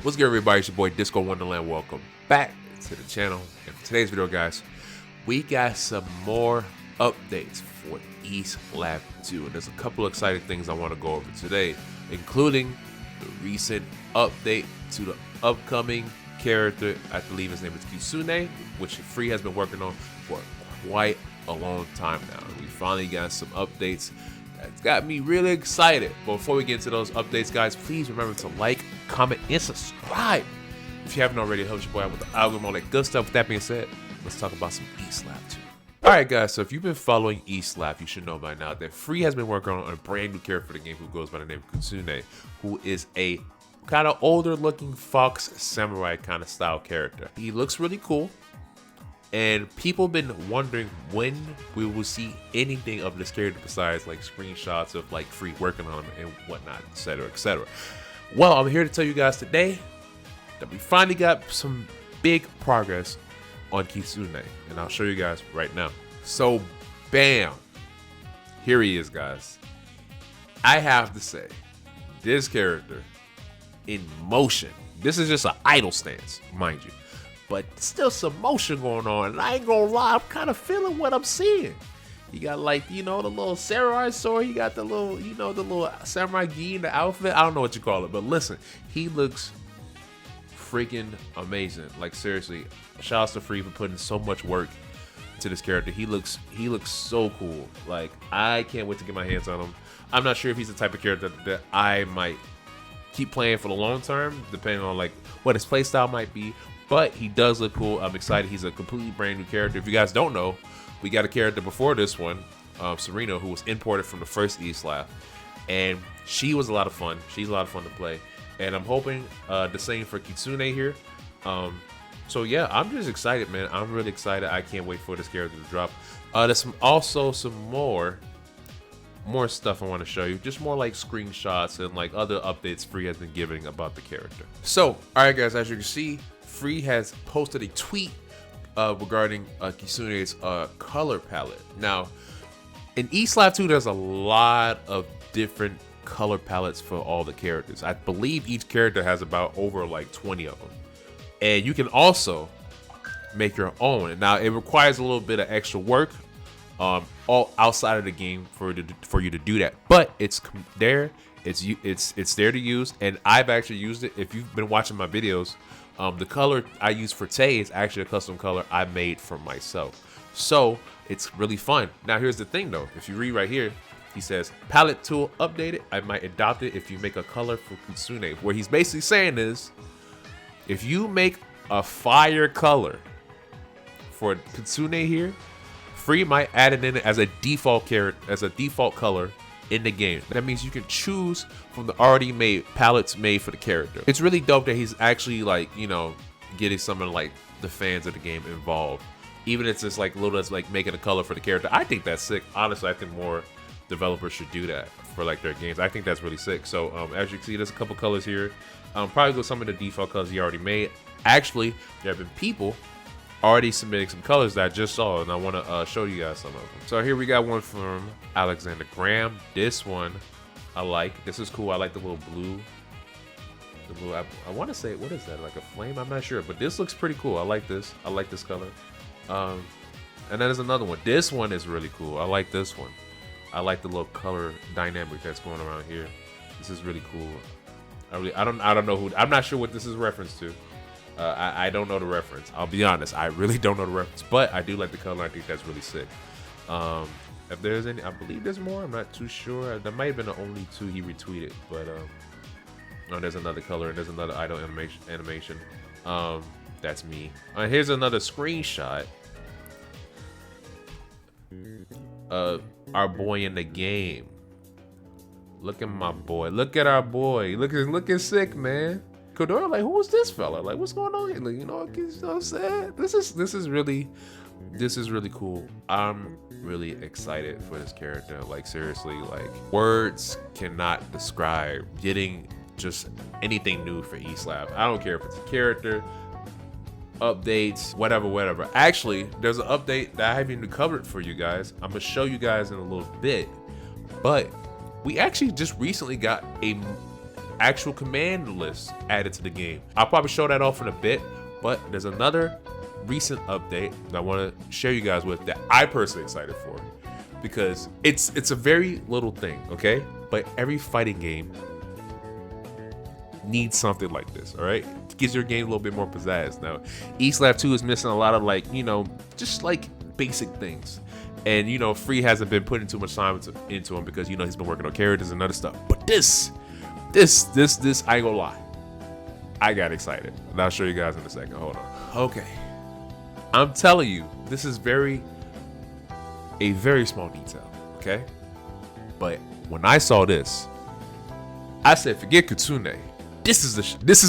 What's good, everybody? It's your boy Disco Wonderland. Welcome back to the channel. And for today's video, guys, we got some more updates for East Lab 2. And there's a couple of exciting things I want to go over today, including the recent update to the upcoming character. I believe his name is Kitsune, which Free has been working on for quite a long time now. We finally got some updates. That's got me really excited. But before we get into those updates, guys, please remember to like, comment, and subscribe. If you haven't already, help your boy out with the algorithm, all that good stuff. With that being said, let's talk about some East Lab 2. Alright, guys, so if you've been following East Lab, you should know by now that Free has been working on a brand new character for the game who goes by the name of Kitsune, who is a kind of older looking fox samurai kind of style character. He looks really cool. And people have been wondering when we will see anything of this character besides like screenshots of like Free working on him and whatnot, etc., etc. Well, I'm here to tell you guys today that we finally got some big progress on Kitsune, and I'll show you guys right now. So, bam, here he is, guys. I have to say, this character in motion. This is just an idle stance, mind you. But still some motion going on, and I ain't gonna lie, I'm kind of feeling what I'm seeing. You got like, you know, the little samurai sword, you got the little, you know, the little samurai gi in the outfit. I don't know what you call it, but listen, he looks freaking amazing. Like seriously, shout out to Free for putting so much work to this character. He looks so cool. Like I can't wait to get my hands on him. I'm not sure if he's the type of character that I might keep playing for the long term, depending on like what his playstyle might be. But he does look cool. I'm excited. He's a completely brand new character. If you guys don't know, we got a character before this one, Serena, who was imported from the first East Lab. And she was a lot of fun. She's a lot of fun to play. And I'm hoping the same for Kitsune here. So yeah, I'm just excited, man. I'm really excited. I can't wait for this character to drop. There's also some more stuff I want to show you. Just more like screenshots and like other updates Free has been giving about the character. So, alright guys, as you can see, Free has posted a tweet regarding Kitsune's color palette. Now, in East Lab 2, there's a lot of different color palettes for all the characters. I believe each character has about over like 20 of them. And you can also make your own. Now, it requires a little bit of extra work all outside of the game for you to do that. But it's there. It's there to use, and I've actually used it. If you've been watching my videos, the color I use for Tay is actually a custom color I made for myself. So it's really fun. Now here's the thing though, if you read right here, he says, palette tool updated. I might adopt it if you make a color for Kitsune. What he's basically saying is, if you make a fire color for Kitsune here, Free might add it in as a default color in the game. That means you can choose from the already made palettes made for the character. It's really dope that he's actually like, you know, getting some of like the fans of the game involved. Even if it's just like little as like making a color for the character. I think that's sick. Honestly, I think more developers should do that for like their games. I think that's really sick. So as you can see, there's a couple colors here. Probably go some of the default colors he already made. Actually, there have been people already submitting some colors that I just saw, and I want to show you guys some of them. So here we got one from Alexander Graham. This one I like. This is cool. I like the little blue. The blue. I want to say, what is that? Like a flame? I'm not sure, but this looks pretty cool. I like this. I like this color. And then there's another one. This one is really cool. I like this one. I like the little color dynamic that's going around here. This is really cool. I don't know who. I'm not sure what this is reference to. I don't know the reference. I'll be honest. I really don't know the reference, but I do like the color. I think that's really sick. If there's any, I believe there's more. I'm not too sure. That might have been the only two he retweeted, but oh, there's another color and there's another idle animation. That's me. Here's another screenshot. Our boy in the game. Look at my boy. Look at our boy. Looking sick, man. Kodora, like, who is this fella? Like, what's going on here? Like, you know what I'm saying? This is really cool. I'm really excited for this character. Like, seriously, like, words cannot describe getting just anything new for East Lab. I don't care if it's a character, updates, whatever. Actually, there's an update that I haven't even covered for you guys. I'm gonna show you guys in a little bit, but we actually just recently got a actual command list added to the game. I'll probably show that off in a bit, but there's another recent update that I want to share you guys with that I personally excited for, because it's a very little thing, okay? But every fighting game needs something like this, all right? It gives your game a little bit more pizzazz. Now, East Lab 2 is missing a lot of, like, you know, just like basic things. And, you know, Free hasn't been putting too much time into him because, you know, he's been working on characters and other stuff. But this, I ain't gonna lie, I got excited. And I'll show you guys in a second. Hold on. Okay. I'm telling you, this is a very small detail, okay? But when I saw this, I said, forget Kitsune. This is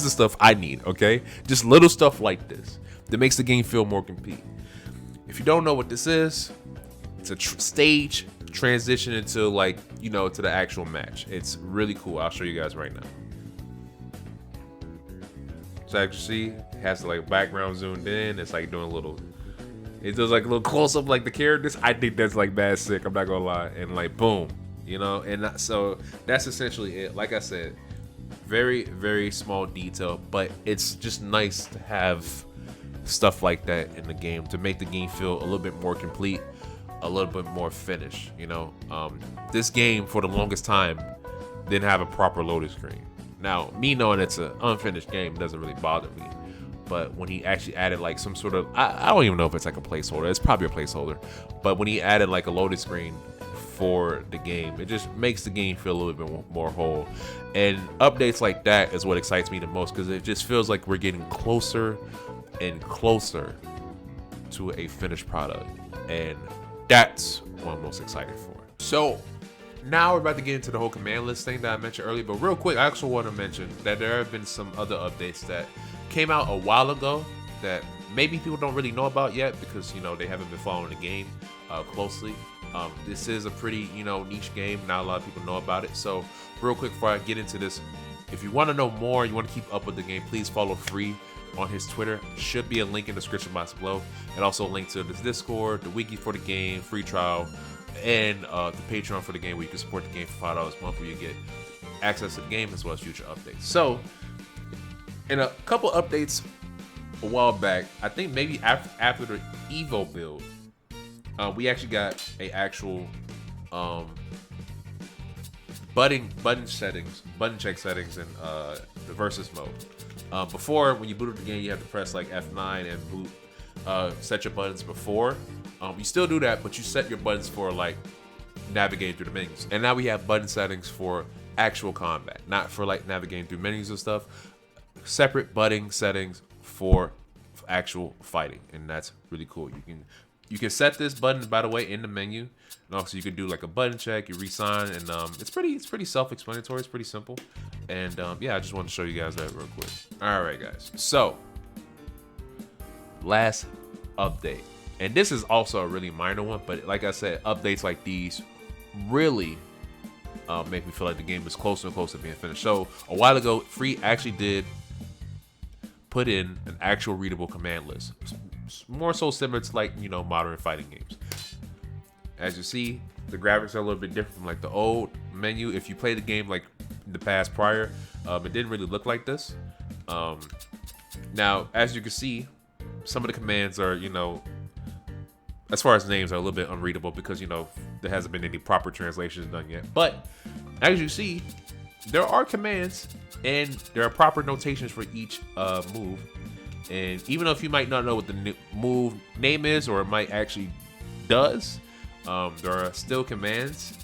the stuff I need, okay? Just little stuff like this that makes the game feel more complete. If you don't know what this is, it's a stage transition into, like, you know, to the actual match. It's really cool. I'll show you guys right now. So as you see, it has the, like, background zoomed in. It's like doing a little, it does like a little close up like the characters. I think that's like bad sick. I'm not gonna lie. And like boom, you know. And so that's essentially it. Like I said, very, very small detail, but it's just nice to have stuff like that in the game to make the game feel a little bit more complete, a little bit more finished, you know. This game for the longest time didn't have a proper loading screen. Now, me knowing it's an unfinished game doesn't really bother me, but when he actually added like some sort of, I don't even know if it's like a placeholder, it's probably a placeholder, but when he added like a loading screen for the game, it just makes the game feel a little bit more whole. And updates like that is what excites me the most, because it just feels like we're getting closer and closer to a finished product, and that's what I'm most excited for. So now we're about to get into the whole command list thing that I mentioned earlier, but real quick, I also want to mention that there have been some other updates that came out a while ago that maybe people don't really know about yet because, you know, they haven't been following the game closely. This is a pretty, you know, niche game. Not a lot of people know about it. So real quick before I get into this, if you want to know more, you want to keep up with the game, please follow Free on his Twitter. Should be a link in the description box below, and also a link to this Discord, the wiki for the game, free trial, and the Patreon for the game, where you can support the game for $5 a month, where you get access to the game as well as future updates. So in a couple updates a while back, I think maybe after the Evo build, we actually got a actual button check settings in the versus mode. Before, when you boot up the game, you have to press like F9 and boot, set your buttons before. You still do that, but you set your buttons for like navigating through the menus. And now we have button settings for actual combat, not for like navigating through menus and stuff. Separate button settings for actual fighting, and that's really cool. You can set this button, by the way, in the menu, and also you can do like a button check, you resign, and it's pretty self-explanatory. It's pretty simple, and yeah, I just want to show you guys that real quick. All right, guys. So last update, and this is also a really minor one, but like I said, updates like these really make me feel like the game is closer and closer to being finished. So a while ago, Free actually did put in an actual readable command list, more so similar to like, you know, modern fighting games. As you see, the graphics are a little bit different from like the old menu. If you play the game like in the past prior, it didn't really look like this. Now, as you can see, some of the commands are, you know, as far as names, are a little bit unreadable because, you know, there hasn't been any proper translations done yet. But as you see, there are commands and there are proper notations for each move. And even if you might not know what the move name is, or it might actually does, there are still commands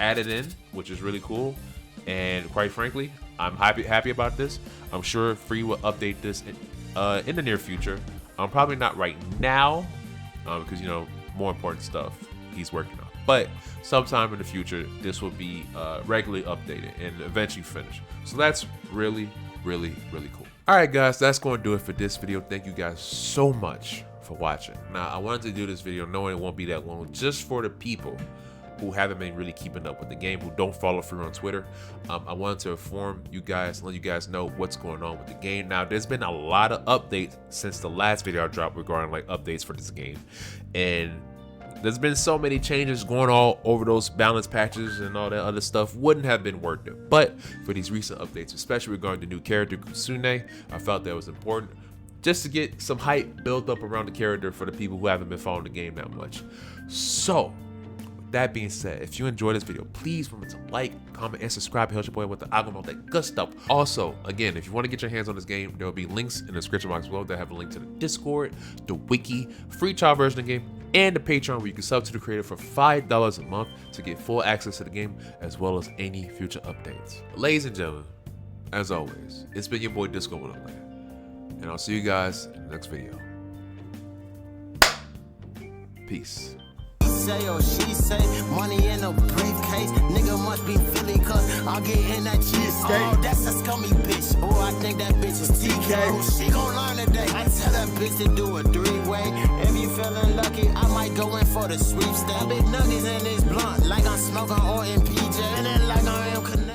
added in, which is really cool. And quite frankly, I'm happy about this. I'm sure Free will update this in the near future. Probably not right now, because, you know, more important stuff he's working on. But sometime in the future, this will be regularly updated and eventually finished. So that's really, really, really cool. All right, guys, that's going to do it for this video. Thank you guys so much for watching. Now, I wanted to do this video knowing it won't be that long, just for the people who haven't been really keeping up with the game, who don't follow Free on Twitter. I wanted to inform you guys, let you guys know what's going on with the game. Now, there's been a lot of updates since the last video I dropped regarding like updates for this game, and There's been so many changes going all over those balance patches and all that other stuff, wouldn't have been worth it. But for these recent updates, especially regarding the new character Kitsune, I felt that was important just to get some hype built up around the character for the people who haven't been following the game that much. So with that being said, if you enjoyed this video, please remember to like, comment, and subscribe. Help your boy with the algorithm, all that good stuff. Also, again, if you want to get your hands on this game, there will be links in the description box below that have a link to the Discord, the wiki, free trial version of the game, and the Patreon, where you can sub to the creator for $5 a month to get full access to the game as well as any future updates. Ladies and gentlemen, as always, it's been your boy Disco Wonderland, and I'll see you guys in the next video. Peace. Say or she say, money in a briefcase. Nigga must be Philly, cause I'll get in that cheesesteak. Oh, that's a scummy bitch. Oh, I think that bitch is TK. Oh, she gon' learn today. I tell that bitch to do a three-way. If you feeling lucky, I might go in for the sweepstakes. Big nuggies in this blunt, like I'm smoking or in PJ. And then like I am connected.